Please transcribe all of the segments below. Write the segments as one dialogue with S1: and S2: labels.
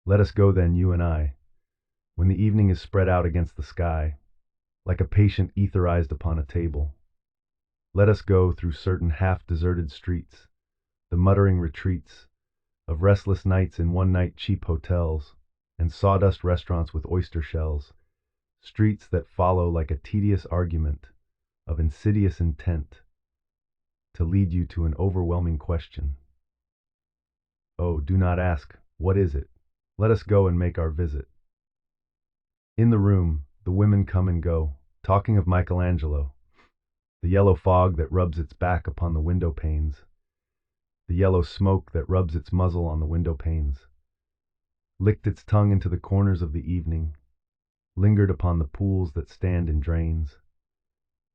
S1: Let us go then, you and I, when the evening is spread out against the sky, like a patient etherized upon a table. Let us go through certain half-deserted streets, the muttering retreats of restless nights in one-night cheap hotels and sawdust restaurants with oyster shells, streets that follow like a tedious argument of insidious intent to lead you to an overwhelming question. Oh, do not ask, what is it? Let us go and make our visit. In the room, the women come and go, talking of Michelangelo, the yellow fog that rubs its back upon the window panes, the yellow smoke that rubs its muzzle on the window panes, licked its tongue into the corners of the evening, lingered upon the pools that stand in drains,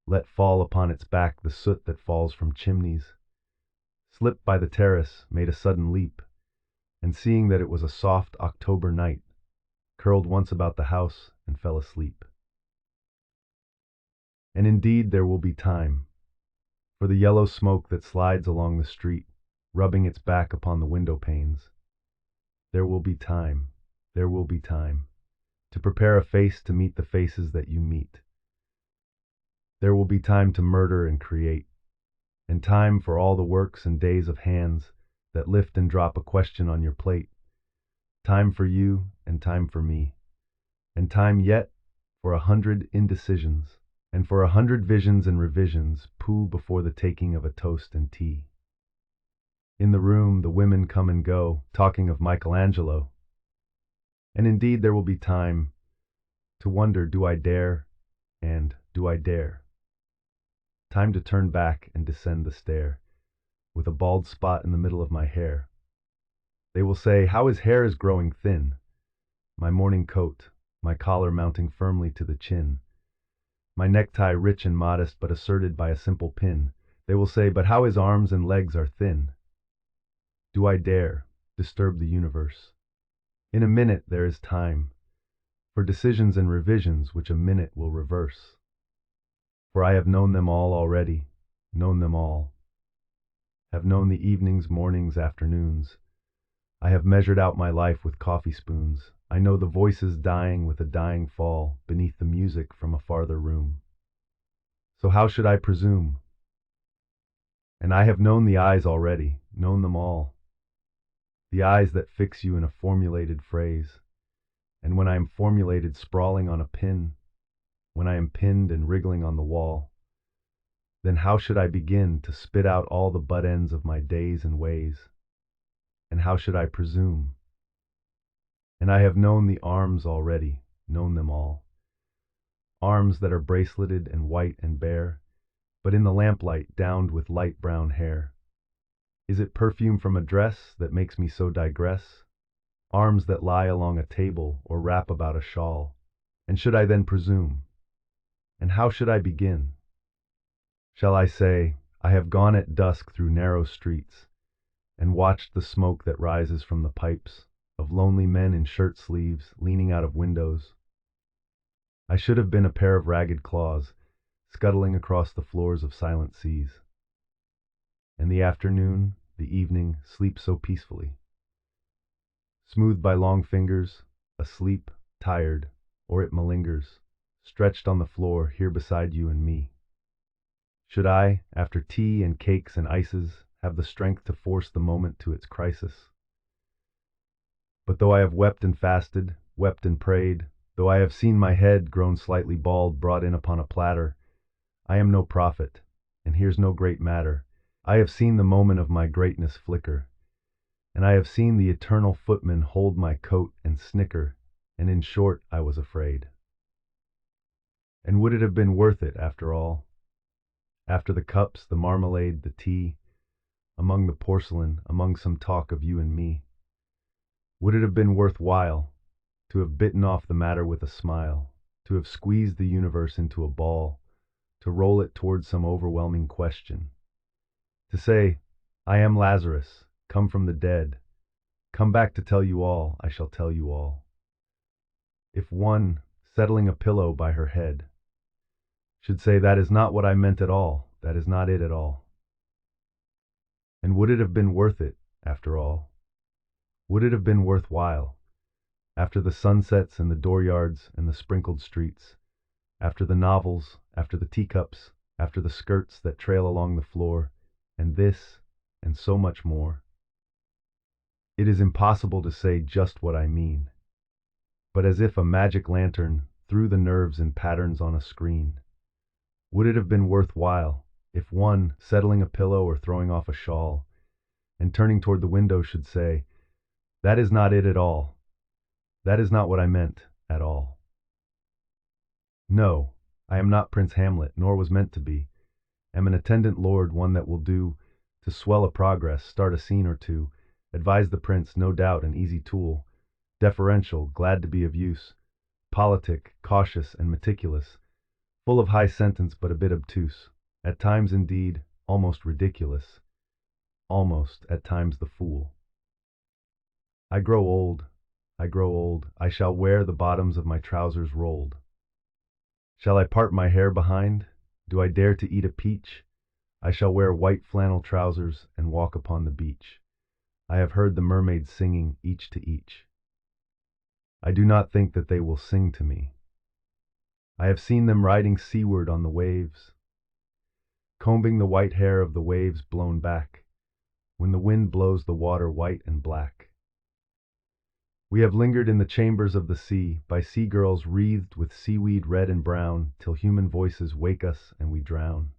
S1: let fall upon its back the soot that falls from chimneys, slipped by the terrace, made a sudden leap, and seeing that it was a soft October night, curled once about the house and fell asleep. And indeed there will be time, for the yellow smoke that slides along the street, rubbing its back upon the window panes. There will be time, there will be time, to prepare a face to meet the faces that you meet. There will be time to murder and create, and time for all the works and days of hands that lift and drop a question on your plate. Time for you and time for me, and time yet for 100 indecisions, and for 100 visions and revisions, poo before the taking of a toast and tea. In the room, the women come and go, talking of Michelangelo. And indeed there will be time to wonder, do I dare, and do I dare? Time to turn back and descend the stair, with a bald spot in the middle of my hair. They will say, how his hair is growing thin, my morning coat, my collar mounting firmly to the chin, my necktie rich and modest but asserted by a simple pin. They will say, but how his arms and legs are thin. Do I dare disturb the universe? In a minute there is time for decisions and revisions which a minute will reverse. For I have known them all already, known them all. Have known the evenings, mornings, afternoons. I have measured out my life with coffee spoons. I know the voices dying with a dying fall beneath the music from a farther room. So how should I presume? And I have known the eyes already, known them all. The eyes that fix you in a formulated phrase. And when I am formulated sprawling on a pin, when I am pinned and wriggling on the wall, then how should I begin to spit out all the butt ends of my days and ways? And how should I presume? And I have known the arms already, known them all. Arms that are braceleted and white and bare, but in the lamplight downed with light brown hair. Is it perfume from a dress that makes me so digress? Arms that lie along a table or wrap about a shawl. And should I then presume? And how should I begin? Shall I say, I have gone at dusk through narrow streets, and watched the smoke that rises from the pipes of lonely men in shirt sleeves leaning out of windows? I should have been a pair of ragged claws, scuttling across the floors of silent seas. And the afternoon, the evening, sleeps so peacefully. Smoothed by long fingers, asleep, tired, or it malingers, stretched on the floor here beside you and me. Should I, after tea and cakes and ices, have the strength to force the moment to its crisis? But though I have wept and fasted, wept and prayed, though I have seen my head, grown slightly bald, brought in upon a platter, I am no prophet, and here's no great matter. I have seen the moment of my greatness flicker, and I have seen the eternal footman hold my coat and snicker, and in short I was afraid. And would it have been worth it, after all? After the cups, the marmalade, the tea, among the porcelain, among some talk of you and me, would it have been worth while to have bitten off the matter with a smile, to have squeezed the universe into a ball, to roll it towards some overwhelming question, to say, I am Lazarus, come from the dead, come back to tell you all, I shall tell you all. If one, settling a pillow by her head, should say, that is not what I meant at all, that is not it at all. And would it have been worth it, after all? Would it have been worthwhile After the sunsets and the dooryards and the sprinkled streets, after the novels, after the teacups, after the skirts that trail along the floor, and this, and so much more. It is impossible to say just what I mean, but as if a magic lantern threw the nerves in patterns on a screen. Would it have been worthwhile if one, settling a pillow or throwing off a shawl, and turning toward the window should say, "That is not it at all. That is not what I meant at all." No, I am not Prince Hamlet, nor was meant to be. Am an attendant lord, one that will do, to swell a progress, start a scene or two, advise the prince, no doubt an easy tool, deferential, glad to be of use, politic, cautious, and meticulous, full of high sentence but a bit obtuse, at times indeed, almost ridiculous, almost, at times the fool. I grow old, I grow old, I shall wear the bottoms of my trousers rolled. Shall I part my hair behind? Do I dare to eat a peach? I shall wear white flannel trousers and walk upon the beach. I have heard the mermaids singing each to each. I do not think that they will sing to me. I have seen them riding seaward on the waves, combing the white hair of the waves blown back, when the wind blows the water white and black. We have lingered in the chambers of the sea, by sea girls wreathed with seaweed red and brown, till human voices wake us and we drown.